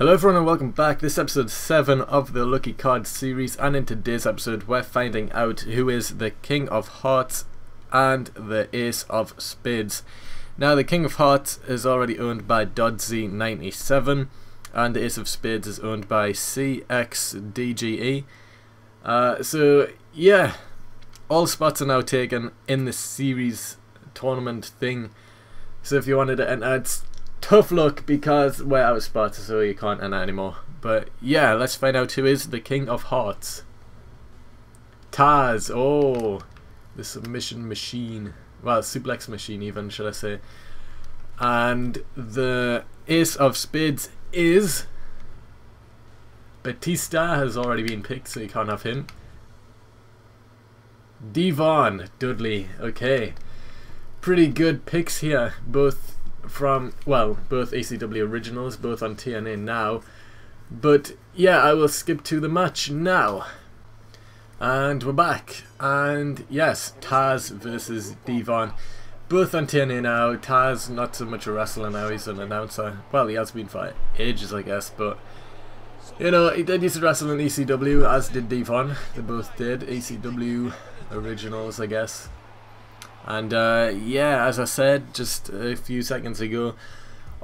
Hello everyone and welcome back. This is episode 7 of the Lucky Card series, and in today's episode we're finding out who is the King of Hearts and the Ace of Spades. Now the King of Hearts is already owned by Dodzy97 and the Ace of Spades is owned by CXDGE. So yeah, all spots are now taken in this series tournament thing. So if you wanted to enter, it's tough luck because we're out of spots, so you can't enter anymore. But yeah, let's find out who is the King of Hearts. Taz, oh, the submission machine. Well, suplex machine even, should I say. And the Ace of Spades is Batista, has already been picked, so you can't have him. Devon Dudley, okay. Pretty good picks here, both from, well, both ACW originals, both on TNA now. But yeah, I will skip to the match now. And we're back. And yes, Taz versus Devon. Both on TNA now. Taz, not so much a wrestler now, he's an announcer. Well, he has been for ages, I guess, but you know, he did used to wrestle in ECW, as did Devon. They both did. ECW originals, I guess. And yeah, as I said just a few seconds ago,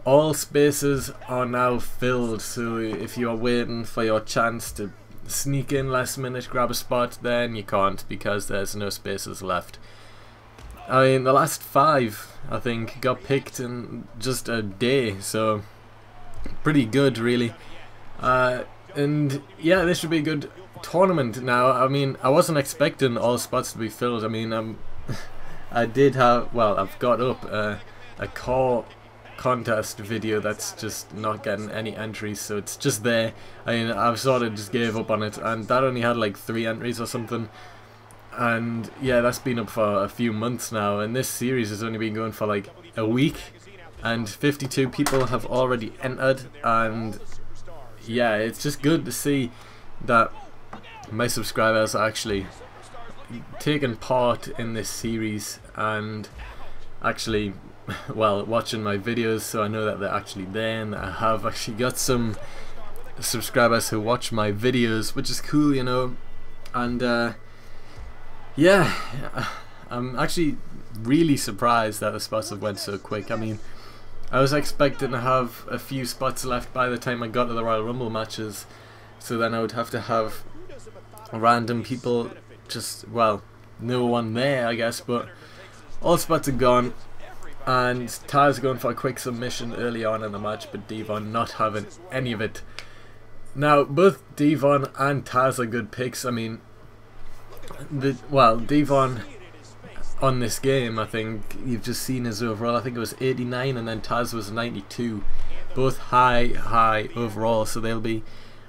all spaces are now filled, so if you are waiting for your chance to sneak in last minute, grab a spot, then you can't because there's no spaces left. I mean, the last 5 I think got picked in just a day, so pretty good really. And yeah, this should be a good tournament now. I mean, I wasn't expecting all spots to be filled. I mean, I did have, well, I've got up a car contest video that's just not getting any entries, so it's just there. I mean, I've sort of just gave up on it, and that only had like 3 entries or something. And yeah, that's been up for a few months now, and this series has only been going for like a week, and 52 people have already entered. And yeah, it's just good to see that my subscribers are actually taking part in this series and actually, well, watching my videos, so I know that they're actually there, and I have actually got some subscribers who watch my videos, which is cool, you know. And yeah, I'm actually really surprised that the spots have went so quick. I mean, I was expecting to have a few spots left by the time I got to the Royal Rumble matches, so then I would have to have random people, just, well, no one there I guess, but all spots are gone. And Taz going for a quick submission early on in the match, but Devon not having any of it. Now both Devon and Taz are good picks. I mean, Devon on this game, I think you've just seen his overall, I think it was 89 and then Taz was 92, both high overall, so they'll be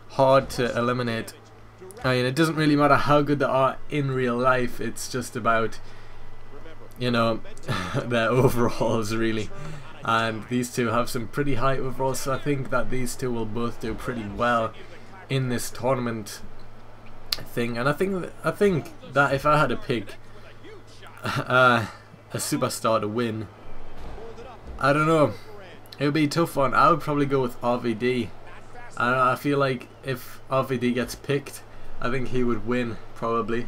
hard to eliminate. I mean, it doesn't really matter how good they are in real life, it's just about, you know, their overalls really. And these two have some pretty high overalls, so I think that these two will both do pretty well in this tournament thing. And I think that if I had to pick a superstar to win, I don't know, it would be a tough one. I would probably go with RVD. I feel like if RVD gets picked, I think he would win, probably.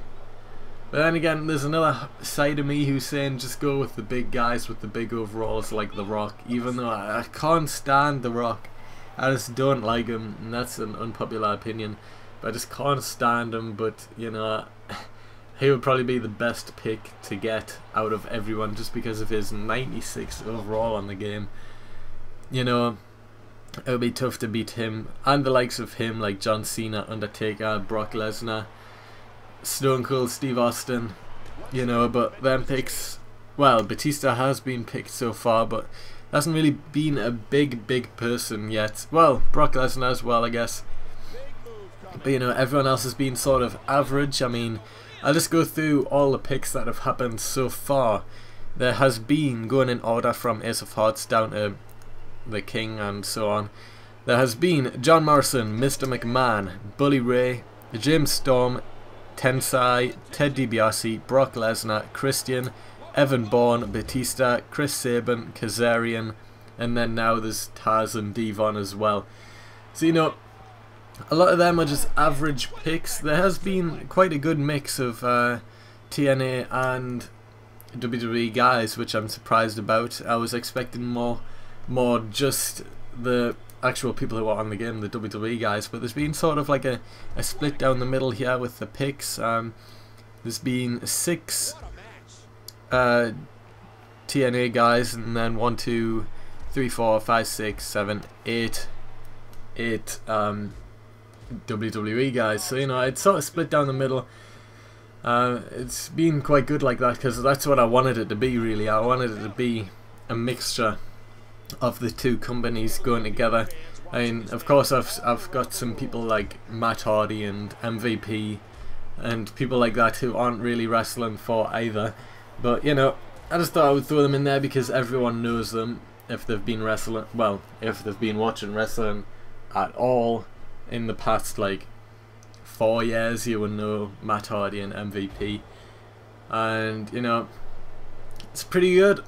But then again, there's another side of me who's saying just go with the big guys with the big overalls like The Rock, even though I can't stand The Rock. I just don't like him, and that's an unpopular opinion, but I just can't stand him. But you know, he would probably be the best pick to get out of everyone just because of his 96 overall on the game. You know, it would be tough to beat him, and the likes of him like John Cena, Undertaker, Brock Lesnar, Stone Cold Steve Austin, you know. But them picks, well, Batista has been picked so far, but hasn't really been a big person yet. Well, Brock Lesnar as well, I guess. But you know, everyone else has been sort of average. I mean, I'll just go through all the picks that have happened so far. There has been, going in order from Ace of Hearts down to the King and so on, there has been John Morrison, Mr. McMahon, Bully Ray, James Storm, Tensai, Ted DiBiase, Brock Lesnar, Christian, Evan Bourne, Batista, Chris Sabin, Kazarian, and then now there's Taz and Devon as well. So, you know, a lot of them are just average picks. There has been quite a good mix of TNA and WWE guys, which I'm surprised about. I was expecting more just the actual people who are on the game, the WWE guys, but there's been sort of like a split down the middle here with the picks. There's been 6 TNA guys, and then 1, 2, 3, 4, 5, 6, 7, 8 WWE guys. So, you know, it's sort of split down the middle. It's been quite good like that, because that's what I wanted it to be, really. I wanted it to be a mixture of the two companies going together. I mean, of course, I've got some people like Matt Hardy and MVP and people like that who aren't really wrestling for either, but you know, I just thought I would throw them in there because everyone knows them if they've been wrestling, well, if they've been watching wrestling at all in the past like 4 years, you will know Matt Hardy and MVP, and you know, it's pretty good.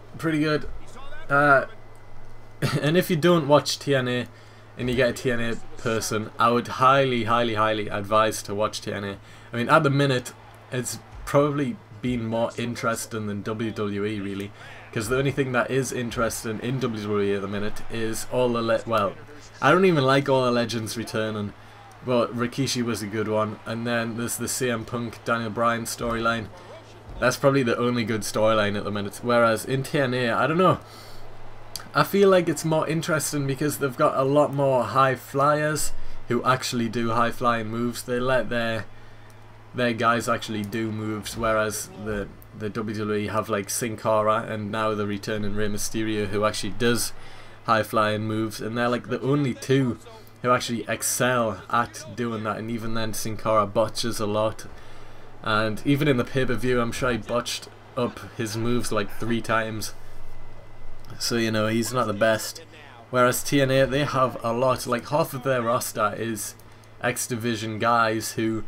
And if you don't watch TNA and you get a TNA person, I would highly advise to watch TNA. I mean, at the minute, it's probably been more interesting than WWE, really, because the only thing that is interesting in WWE at the minute is all the well, I don't even like All the Legends returning, but Rikishi was a good one, and then there's the CM Punk Daniel Bryan storyline. That's probably the only good storyline at the minute. Whereas in TNA, I don't know, I feel like it's more interesting because they've got a lot more high flyers who actually do high flying moves. They let their guys actually do moves, whereas the WWE have like Sin Cara and now the returning Rey Mysterio who actually does high flying moves, and they're like the only two who actually excel at doing that. And even then, Sin Cara botches a lot, and even in the pay-per-view I'm sure he botched up his moves like 3 times. So, you know, he's not the best. Whereas TNA, they have a lot, like half of their roster is X Division guys who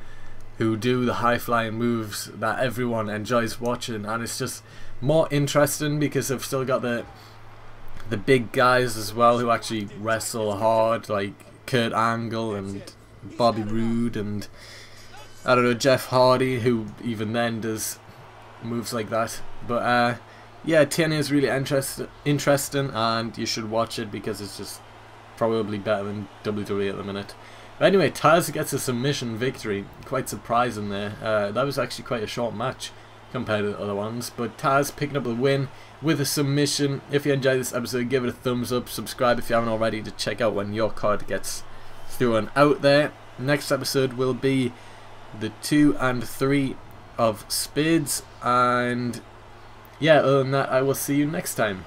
do the high flying moves that everyone enjoys watching, and it's just more interesting because they've still got the big guys as well who actually wrestle hard, like Kurt Angle and Bobby Roode and I don't know, Jeff Hardy, who even then does moves like that. But yeah, TNA is really interesting, and you should watch it because it's just probably better than WWE at the minute. But anyway, Taz gets a submission victory. Quite surprising there. That was actually quite a short match compared to the other ones. But Taz picking up the win with a submission. If you enjoyed this episode, give it a thumbs up. Subscribe if you haven't already to check out when your card gets thrown out there. Next episode will be the 2 and 3 of Spades, and yeah, other than that, I will see you next time.